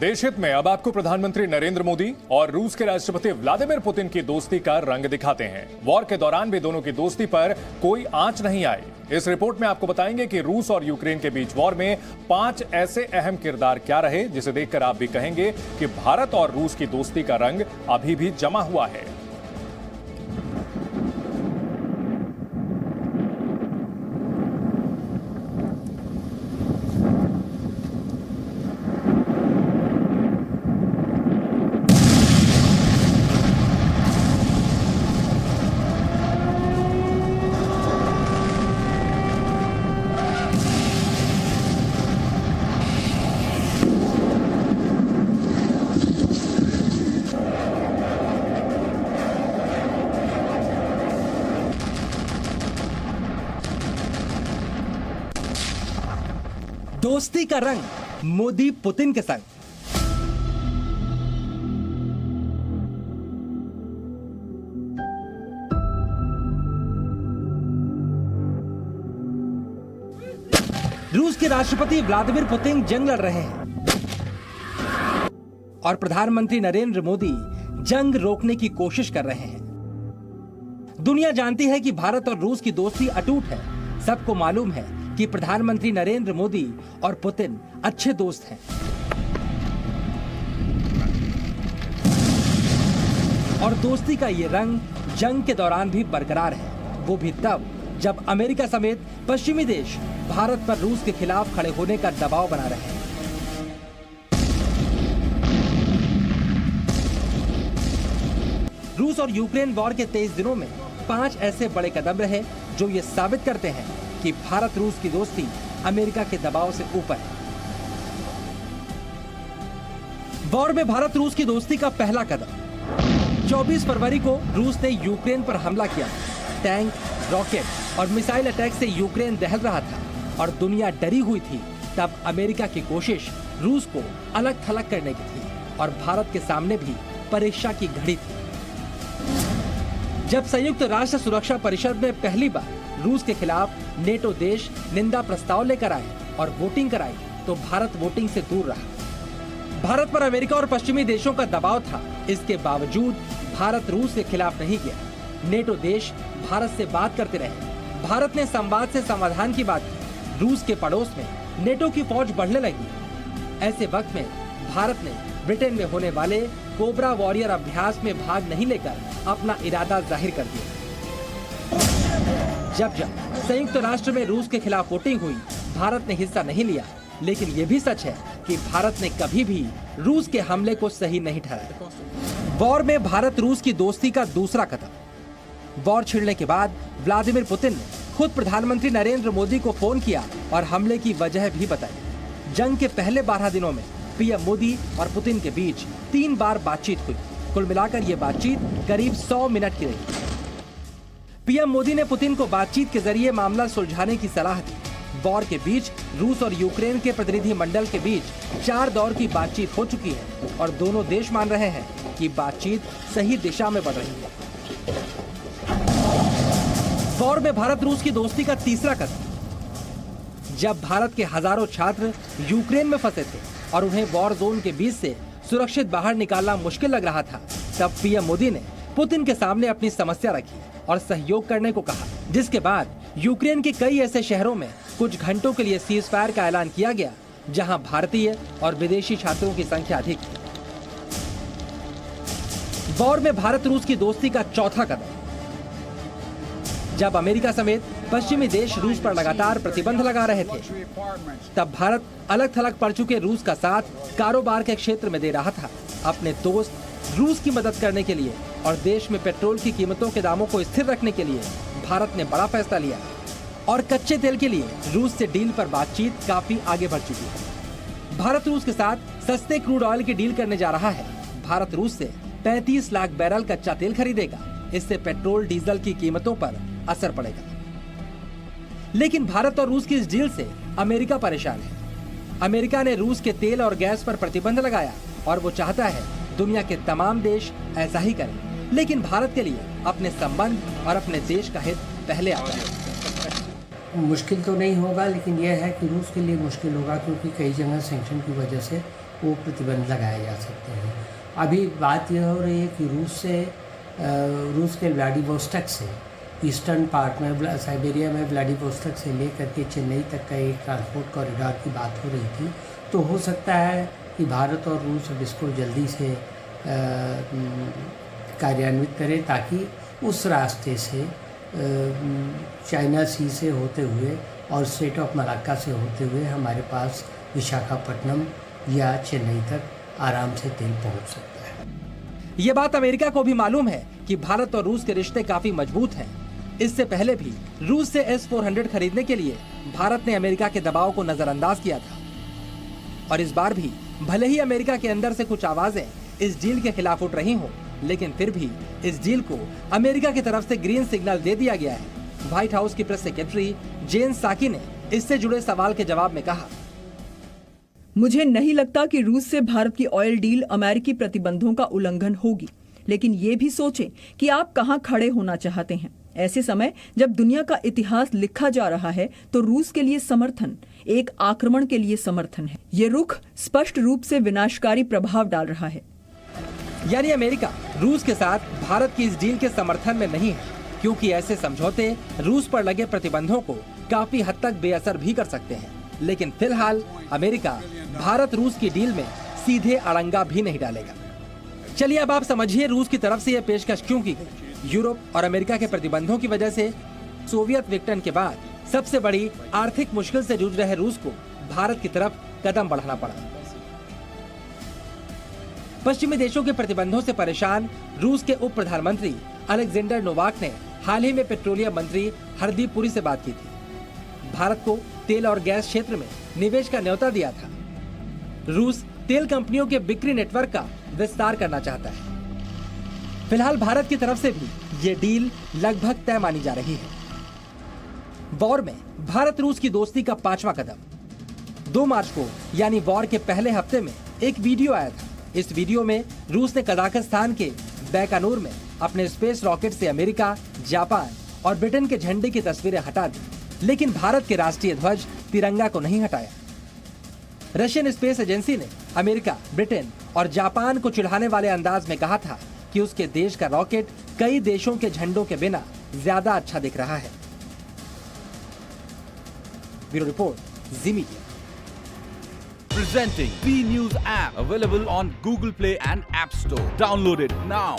देश हित में अब आपको प्रधानमंत्री नरेंद्र मोदी और रूस के राष्ट्रपति व्लादिमीर पुतिन की दोस्ती का रंग दिखाते हैं। वॉर के दौरान भी दोनों की दोस्ती पर कोई आंच नहीं आई। इस रिपोर्ट में आपको बताएंगे कि रूस और यूक्रेन के बीच वॉर में 5 ऐसे अहम किरदार क्या रहे जिसे देखकर आप भी कहेंगे कि भारत और रूस की दोस्ती का रंग अभी भी जमा हुआ है। दोस्ती का रंग मोदी पुतिन के संग। रूस के राष्ट्रपति व्लादिमीर पुतिन जंग लड़ रहे हैं और प्रधानमंत्री नरेंद्र मोदी जंग रोकने की कोशिश कर रहे हैं। दुनिया जानती है कि भारत और रूस की दोस्ती अटूट है। सबको मालूम है कि प्रधानमंत्री नरेंद्र मोदी और पुतिन अच्छे दोस्त हैं और दोस्ती का ये रंग जंग के दौरान भी बरकरार है, वो भी तब जब अमेरिका समेत पश्चिमी देश भारत पर रूस के खिलाफ खड़े होने का दबाव बना रहे हैं। रूस और यूक्रेन वॉर के 23 दिनों में 5 ऐसे बड़े कदम रहे जो ये साबित करते हैं कि भारत रूस की दोस्ती अमेरिका के दबाव से ऊपर है। वॉर में भारत रूस की दोस्ती का पहला कदम 24 फरवरी को रूस ने यूक्रेन पर हमला किया। टैंक, रॉकेट और मिसाइल अटैक से यूक्रेन दहल रहा था और दुनिया डरी हुई थी। तब अमेरिका की कोशिश रूस को अलग थलग करने की थी और भारत के सामने भी परीक्षा की घड़ी थी। जब संयुक्त राष्ट्र सुरक्षा परिषद में पहली बार रूस के खिलाफ नेटो देश निंदा प्रस्ताव लेकर आए और वोटिंग कराई तो भारत वोटिंग से दूर रहा। भारत पर अमेरिका और पश्चिमी देशों का दबाव था, इसके बावजूद भारत रूस के खिलाफ नहीं गया। नेटो देश भारत से बात करते रहे। भारत ने संवाद से समाधान की बात की। रूस के पड़ोस में नेटो की फौज बढ़ने लगी। ऐसे वक्त में भारत ने ब्रिटेन में होने वाले कोबरा वॉरियर अभ्यास में भाग नहीं लेकर अपना इरादा जाहिर कर दिया। जब संयुक्त राष्ट्र में रूस के खिलाफ वोटिंग हुई, भारत ने हिस्सा नहीं लिया, लेकिन ये भी सच है कि भारत ने कभी भी रूस के हमले को सही नहीं ठहराया। वॉर में भारत रूस की दोस्ती का दूसरा कदम। वॉर छिड़ने के बाद व्लादिमीर पुतिन ने खुद प्रधानमंत्री नरेंद्र मोदी को फोन किया और हमले की वजह भी बताई। जंग के पहले 12 दिनों में पीएम मोदी और पुतिन के बीच 3 बार बातचीत हुई। कुल मिलाकर ये बातचीत करीब 100 मिनट की रही। पीएम मोदी ने पुतिन को बातचीत के जरिए मामला सुलझाने की सलाह दी। वॉर के बीच रूस और यूक्रेन के प्रतिनिधि मंडल के बीच 4 दौर की बातचीत हो चुकी है और दोनों देश मान रहे हैं कि बातचीत सही दिशा में बढ़ रही है। वॉर में भारत रूस की दोस्ती का तीसरा कदम। जब भारत के हजारों छात्र यूक्रेन में फंसे थे और उन्हें वॉर जोन के बीच से सुरक्षित बाहर निकालना मुश्किल लग रहा था, तब पीएम मोदी ने पुतिन के सामने अपनी समस्या रखी और सहयोग करने को कहा, जिसके बाद यूक्रेन के कई ऐसे शहरों में कुछ घंटों के लिए सीज फायर का ऐलान किया गया जहां भारतीय और विदेशी छात्रों की संख्या अधिक थी। वॉर में भारत रूस की दोस्ती का चौथा कदम। जब अमेरिका समेत पश्चिमी देश रूस पर लगातार प्रतिबंध लगा रहे थे, तब भारत अलग थलग पड़ चुके रूस का साथ कारोबार के क्षेत्र में दे रहा था। अपने दोस्त रूस की मदद करने के लिए और देश में पेट्रोल की कीमतों के दामों को स्थिर रखने के लिए भारत ने बड़ा फैसला लिया और कच्चे तेल के लिए रूस से डील पर बातचीत काफी आगे बढ़ चुकी है। भारत रूस के साथ सस्ते क्रूड ऑयल की डील करने जा रहा है। भारत रूस से 35 लाख बैरल कच्चा तेल खरीदेगा। इससे पेट्रोल डीजल की कीमतों पर असर पड़ेगा। लेकिन भारत और रूस की इस डील से अमेरिका परेशान है। अमेरिका ने रूस के तेल और गैस पर प्रतिबंध लगाया और वो चाहता है दुनिया के तमाम देश ऐसा ही करें। लेकिन भारत के लिए अपने संबंध और अपने देश का हित पहले आता है। मुश्किल तो नहीं होगा, लेकिन यह है कि रूस के लिए मुश्किल होगा, क्योंकि कई जगह सैंक्शन की वजह से वो प्रतिबंध लगाए जा सकते हैं। अभी बात यह हो रही है कि रूस के व्लादिवोस्टोक से ईस्टर्न पार्ट में साइबेरिया में व्लादिवोस्टोक से लेकर के चेन्नई तक का एक ट्रांसपोर्ट कॉरिडोर की बात हो रही थी। तो हो सकता है कि भारत और रूस अब इसको जल्दी से कार्यान्वित करे ताकि उस रास्ते से चाइना सी से होते हुए और स्ट्रेट ऑफ मलाक्का से होते हुए हमारे पास विशाखापट्टनम या चेन्नई तक आराम से तेल पहुंच सकता है। ये बात अमेरिका को भी मालूम है कि भारत और रूस के रिश्ते काफी मजबूत हैं। इससे पहले भी रूस से S-400 खरीदने के लिए भारत ने अमेरिका के दबाव को नजरअंदाज किया था और इस बार भी भले ही अमेरिका के अंदर से कुछ आवाजें इस डील के खिलाफ उठ रही हों, लेकिन फिर भी इस डील को अमेरिका की तरफ से ग्रीन सिग्नल दे दिया गया है। व्हाइट हाउस की प्रेस सेक्रेटरी जेन साकी ने इससे जुड़े सवाल के जवाब में कहा, मुझे नहीं लगता कि रूस से भारत की ऑयल डील अमेरिकी प्रतिबंधों का उल्लंघन होगी, लेकिन ये भी सोचें कि आप कहां खड़े होना चाहते हैं। ऐसे समय जब दुनिया का इतिहास लिखा जा रहा है तो रूस के लिए समर्थन एक आक्रमण के लिए समर्थन है। ये रुख स्पष्ट रूप से विनाशकारी प्रभाव डाल रहा है। यानी अमेरिका रूस के साथ भारत की इस डील के समर्थन में नहीं है, क्योंकि ऐसे समझौते रूस पर लगे प्रतिबंधों को काफी हद तक बेअसर भी कर सकते हैं। लेकिन फिलहाल अमेरिका भारत रूस की डील में सीधे अड़ंगा भी नहीं डालेगा। चलिए अब आप समझिए रूस की तरफ से यह पेशकश क्यों की गई। यूरोप और अमेरिका के प्रतिबंधों की वजह से सोवियत विघटन के बाद सबसे बड़ी आर्थिक मुश्किल से जूझ रहे रूस को भारत की तरफ कदम बढ़ाना पड़ा। पश्चिमी देशों के प्रतिबंधों से परेशान रूस के उप प्रधानमंत्री अलेक्जेंडर नोवाक ने हाल ही में पेट्रोलियम मंत्री हरदीप पुरी से बात की थी। भारत को तेल और गैस क्षेत्र में निवेश का न्योता दिया था। रूस तेल कंपनियों के बिक्री नेटवर्क का विस्तार करना चाहता है। फिलहाल भारत की तरफ से भी ये डील लगभग तय मानी जा रही है। वॉर में भारत रूस की दोस्ती का 5वां कदम। 2 मार्च को यानी वॉर के पहले हफ्ते में एक वीडियो आया था। इस वीडियो में रूस ने कजाकिस्तान के बैकानूर में अपने स्पेस रॉकेट से अमेरिका, जापान और ब्रिटेन के झंडे की तस्वीरें हटा दी, लेकिन भारत के राष्ट्रीय ध्वज तिरंगा को नहीं हटाया। रशियन स्पेस एजेंसी ने अमेरिका, ब्रिटेन और जापान को चिढ़ाने वाले अंदाज में कहा था कि उसके देश का रॉकेट कई देशों के झंडों के बिना ज्यादा अच्छा दिख रहा है। Bureau report, ji media. Presenting B News app, available on Google Play and App Store. Download it now.